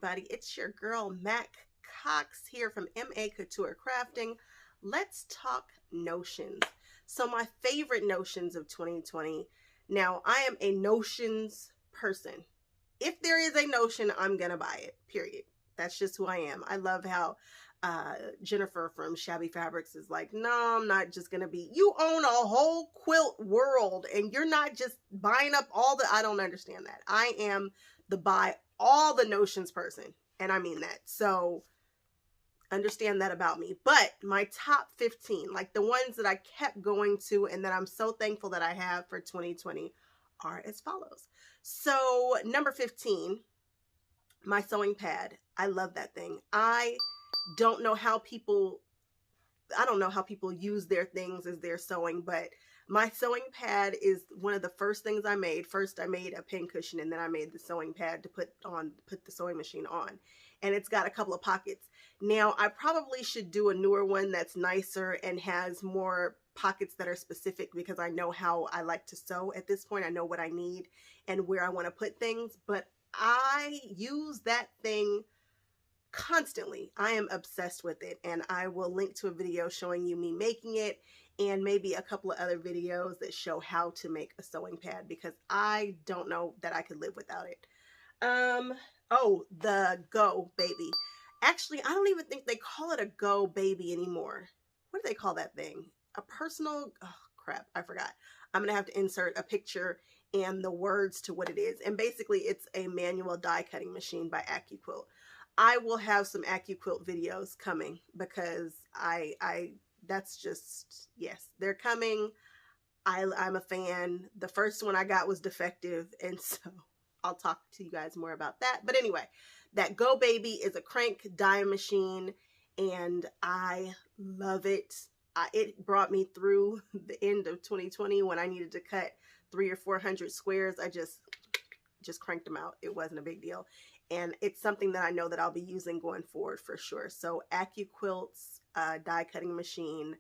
everybody. It's your girl, Mac Cox, here from MA Couture Crafting. Let's talk notions. So my favorite notions of 2020. Now, I am a notions person. If there is a notion, I'm going to buy it, period. That's just who I am. I love how Jennifer from Shabby Fabrics is like, no, I'm not just going to be, you own a whole quilt world and you're not just buying up all the, I don't understand that. I am the buy all the notions person. And I mean that. So understand that about me. But my top 15, like the ones that I kept going to and that I'm so thankful that I have for 2020 are as follows. So number 15, my sewing pad. I love that thing. I don't know how people use their things as their sewing, but my sewing pad is one of the first things I made. First, I made a pin cushion, and then I made the sewing pad to put the sewing machine on. And it's got a couple of pockets. Now, I probably should do a newer one that's nicer and has more pockets that are specific because I know how I like to sew at this point. I know what I need and where I want to put things, but I use that thing constantly. I am obsessed with it, and I will link to a video showing you me making it and maybe a couple of other videos that show how to make a sewing pad because I don't know that I could live without it. Oh, the Go Baby. Actually, I don't even think they call it a Go Baby anymore. What do they call that thing? A personal, oh crap, I forgot. I'm gonna have to insert a picture and the words to what it is. And basically it's a manual die cutting machine by Accuquilt. I will have some Accuquilt videos coming because that's just, yes, they're coming. I'm a fan. The first one I got was defective, and so I'll talk to you guys more about that. But anyway, that Go Baby is a crank die machine, and I love it. It brought me through the end of 2020 when I needed to cut 300 or 400 squares. I just cranked them out. It wasn't a big deal. And it's something that I know that I'll be using going forward for sure. So Accuquilt's die cutting machine,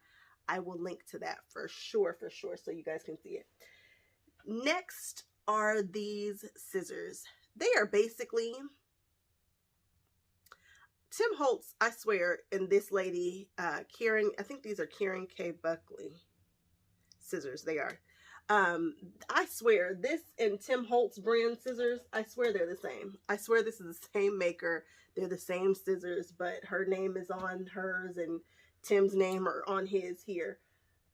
I will link to that for sure, so you guys can see it. Next are these scissors. They are basically Tim Holtz, I swear, and this lady, Karen, I think these are Karen K. Buckley scissors. They are. I swear this and Tim Holtz brand scissors, I swear they're the same. I swear this is the same maker. They're the same scissors, but her name is on hers and Tim's name are on his here.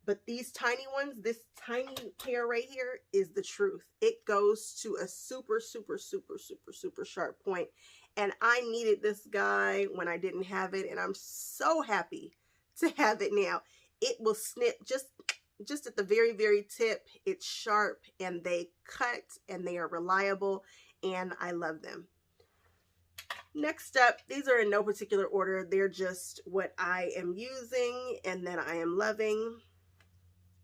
But these tiny ones, this tiny pair right here is the truth. It goes to a super, super, super, super, super sharp point. And I needed this guy when I didn't have it, and I'm so happy to have it now. It will snip just at the very, very tip. It's sharp, and they cut, and they are reliable, and I love them. Next up, these are in no particular order. They're just what I am using and that I am loving.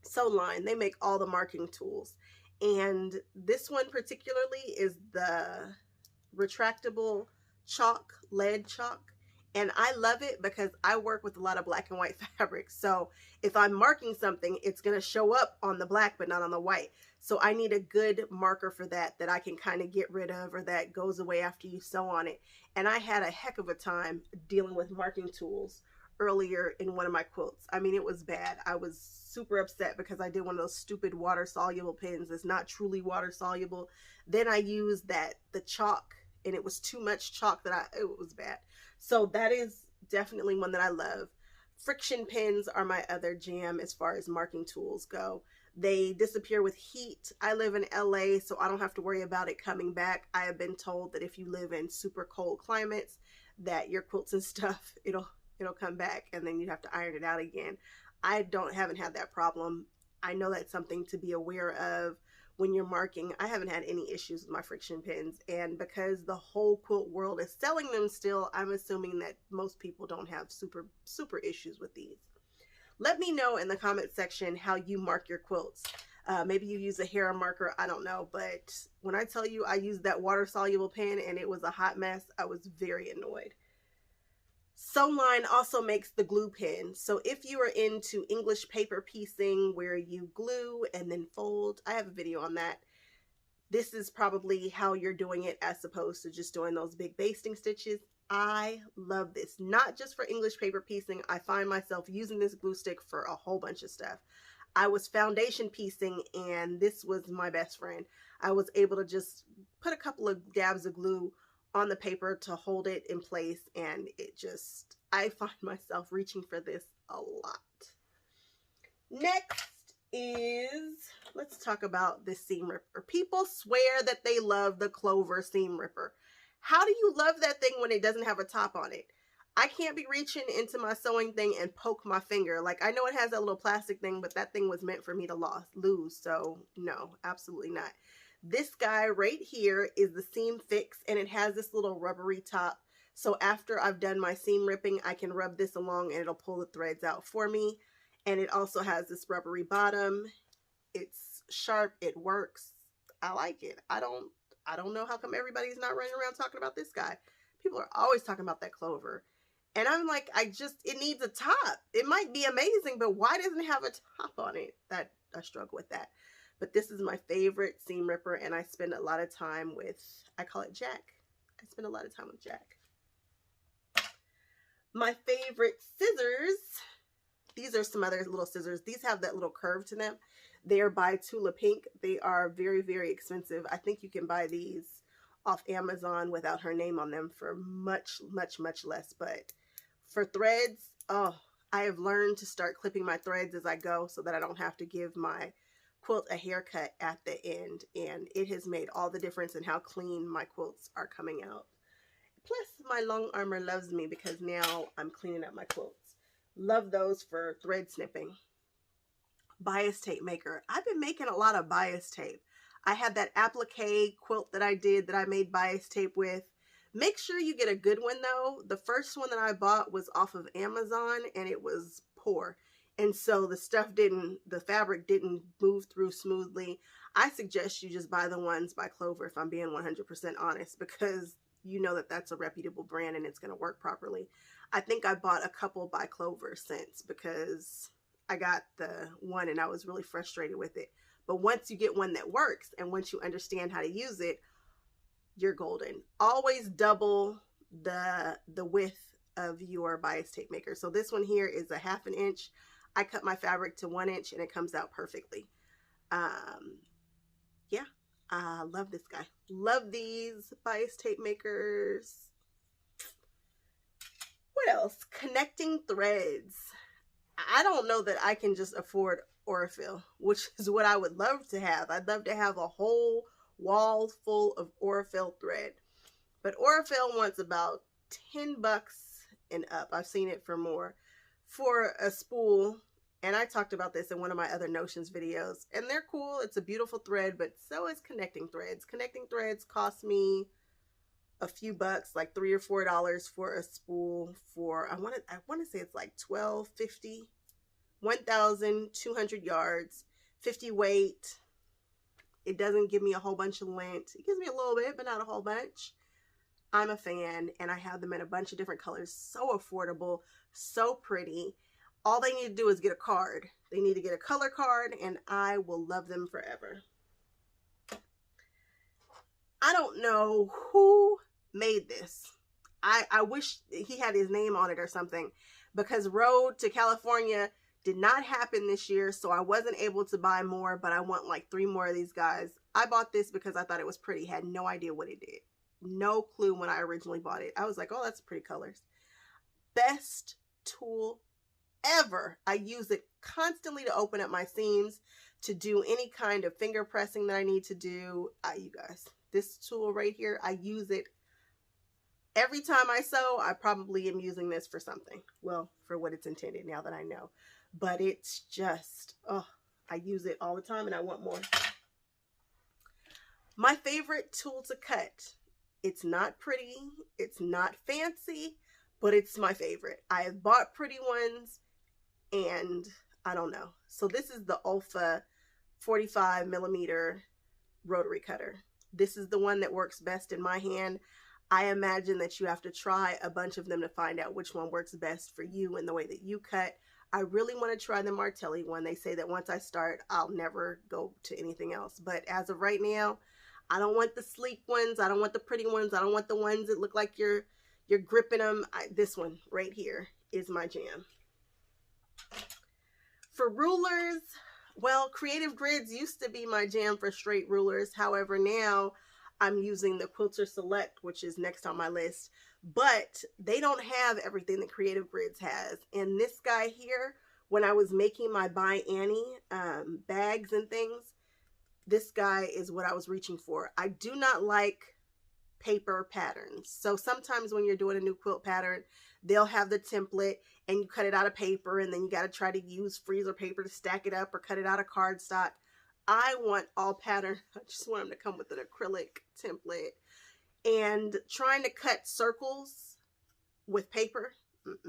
Sewline, they make all the marking tools. And this one particularly is the retractable chalk, lead chalk. And I love it because I work with a lot of black and white fabrics. So if I'm marking something, it's going to show up on the black, but not on the white. So I need a good marker for that I can kind of get rid of, or that goes away after you sew on it. And I had a heck of a time dealing with marking tools earlier in one of my quilts. I mean, it was bad. I was super upset because I did one of those stupid water soluble pens. It's not truly water soluble. Then I used the chalk, and it was too much chalk it was bad. So that is definitely one that I love. Friction pins are my other jam as far as marking tools go. They disappear with heat. I live in LA, so I don't have to worry about it coming back. I have been told that if you live in super cold climates, that your quilts and stuff, it'll come back and then you have to iron it out again. I haven't had that problem. I know that's something to be aware of when you're marking. I haven't had any issues with my friction pins, and because the whole quilt world is selling them still, I'm assuming that most people don't have super issues with these. Let me know in the comment section how you mark your quilts. Maybe you use a hair marker, I don't know, but when I tell you I used that water soluble pen and it was a hot mess, I was very annoyed. Sewline also makes the glue pen. So if you are into English paper piecing where you glue and then fold, I have a video on that. This is probably how you're doing it as opposed to just doing those big basting stitches. I love this, not just for English paper piecing. I find myself using this glue stick for a whole bunch of stuff. I was foundation piecing and this was my best friend. I was able to just put a couple of dabs of glue on the paper to hold it in place, and it just, I find myself reaching for this a lot. Next is, let's talk about this seam ripper. People swear that they love the Clover seam ripper. How do you love that thing when it doesn't have a top on it? I can't be reaching into my sewing thing and poke my finger. Like, I know it has that little plastic thing, but that thing was meant for me to lose. So no, absolutely not. This guy right here is the seam fix, and it has this little rubbery top. So after I've done my seam ripping, I can rub this along and it'll pull the threads out for me. And it also has this rubbery bottom. It's sharp, it works. I like it. I don't know how come everybody's not running around talking about this guy. People are always talking about that Clover. And I'm like, it needs a top. It might be amazing, but why doesn't it have a top on it? That I struggle with that. But this is my favorite seam ripper, and I spend a lot of time with, I call it Jack. I spend a lot of time with Jack. My favorite scissors, these are some other little scissors. These have that little curve to them. They are by Tula Pink. They are very, very expensive. I think you can buy these off Amazon without her name on them for much, much, much less. But for threads, oh, I have learned to start clipping my threads as I go so that I don't have to give my quilt a haircut at the end. And it has made all the difference in how clean my quilts are coming out. Plus, my long armor loves me because now I'm cleaning up my quilts. Love those for thread snipping. Bias tape maker. I've been making a lot of bias tape. I had that applique quilt that I did that I made bias tape with. Make sure you get a good one though. The first one that I bought was off of Amazon and it was poor. And so the fabric didn't move through smoothly. I suggest you just buy the ones by Clover if I'm being 100% honest, because you know that that's a reputable brand and it's going to work properly. I think I bought a couple by Clover since because I got the one and I was really frustrated with it. But once you get one that works and once you understand how to use it, you're golden. Always double the width of your bias tape maker. So this one here is a 1/2 inch. I cut my fabric to 1 inch and it comes out perfectly. Yeah, I love this guy. Love these bias tape makers. What else? Connecting threads. I don't know that I can just afford Aurifil, which is what I would love to have. I'd love to have a whole wall full of Aurifil thread. But Aurifil wants about $10 and up. I've seen it for more. For a spool, and I talked about this in one of my other Notions videos, and they're cool. It's a beautiful thread, but so is connecting threads. Connecting threads cost me a few bucks, like $3 or $4 for a spool for, I want to say it's like $12.50, 1,200 yards, 50 weight. It doesn't give me a whole bunch of length. It gives me a little bit, but not a whole bunch. I'm a fan, and I have them in a bunch of different colors. So affordable, so pretty. All they need to do is get a card. They need to get a color card, and I will love them forever. I don't know who made this. I wish he had his name on it or something, because Road to California did not happen this year, so I wasn't able to buy more, but I want like 3 more of these guys. I bought this because I thought it was pretty. Had no idea what it did. No clue when I originally bought it. I was like, oh, that's pretty colors. Best tool ever. I use it constantly to open up my seams, to do any kind of finger pressing that I need to do. You guys, this tool right here, I use it every time I sew. I probably am using this for something. Well, for what it's intended now that I know. But it's just, oh, I use it all the time and I want more. My favorite tool to cut. It's not pretty, it's not fancy, but it's my favorite. I have bought pretty ones and I don't know. So this is the Olfa 45mm rotary cutter. This is the one that works best in my hand. I imagine that you have to try a bunch of them to find out which one works best for you and the way that you cut. I really want to try the Martelli one. They say that once I start, I'll never go to anything else. But as of right now, I don't want the sleek ones. I don't want the pretty ones. I don't want the ones that look like you're gripping them. This one right here is my jam. For rulers, well, Creative Grids used to be my jam for straight rulers. However, now I'm using the Quilter Select, which is next on my list. But they don't have everything that Creative Grids has. And this guy here, when I was making my By Annie bags and things, this guy is what I was reaching for. I do not like paper patterns. So sometimes when you're doing a new quilt pattern, they'll have the template and you cut it out of paper, and then you got to try to use freezer paper to stack it up or cut it out of cardstock. I want all pattern. I just want them to come with an acrylic template. And trying to cut circles with paper,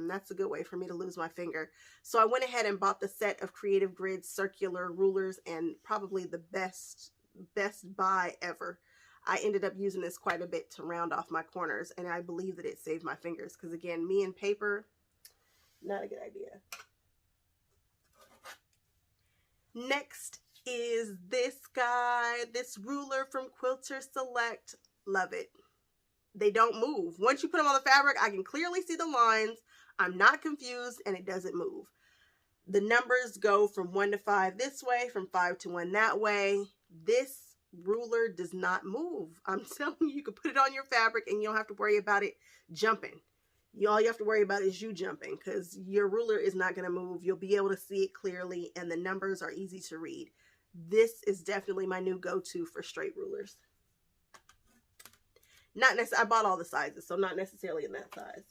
that's a good way for me to lose my finger. So I went ahead and bought the set of Creative Grids circular rulers, and probably the best buy ever. I ended up using this quite a bit to round off my corners, and I believe that it saved my fingers, because again, me and paper, not a good idea. Next is this guy, this ruler from Quilter Select. Love it. They don't move. Once you put them on the fabric, I can clearly see the lines. I'm not confused, and it doesn't move. The numbers go from 1 to 5 this way, from 5 to 1 that way. This ruler does not move. I'm telling you, you can put it on your fabric and you don't have to worry about it jumping. All you have to worry about is you jumping, because your ruler is not going to move. You'll be able to see it clearly, and the numbers are easy to read. This is definitely my new go-to for straight rulers. Not necessarily, I bought all the sizes, so not necessarily in that size.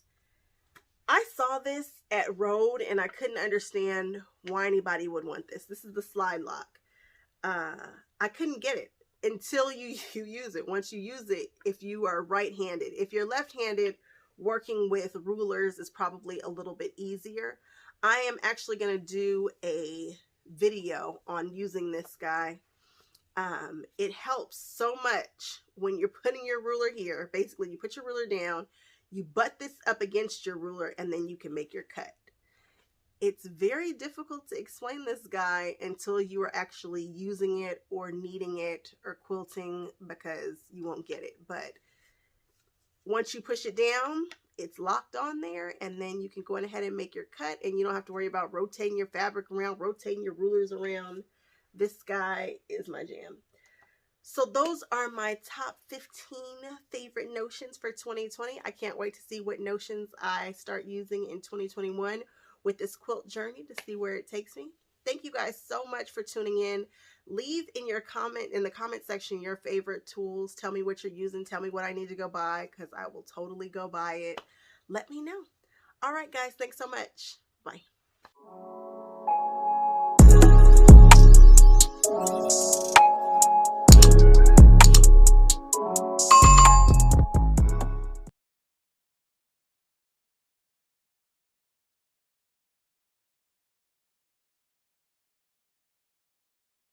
I saw this at Rode and I couldn't understand why anybody would want this. This is the slide lock. I couldn't get it until you use it. Once you use it, if you are right-handed. If you're left-handed, working with rulers is probably a little bit easier. I am actually going to do a video on using this guy. It helps so much when you're putting your ruler here. Basically, you put your ruler down, you butt this up against your ruler, and then you can make your cut. It's very difficult to explain this guy until you are actually using it or kneading it or quilting, because you won't get it. But once you push it down, it's locked on there, and then you can go ahead and make your cut, and you don't have to worry about rotating your fabric around, rotating your rulers around. This guy is my jam. So those are my top 15 favorite notions for 2020. I can't wait to see what notions I start using in 2021 with this quilt journey, to see where it takes me. Thank you guys so much for tuning in. Leave in the comment section your favorite tools. Tell me what you're using. Tell me what I need to go buy, because I will totally go buy it. Let me know. All right, guys. Thanks so much. Bye.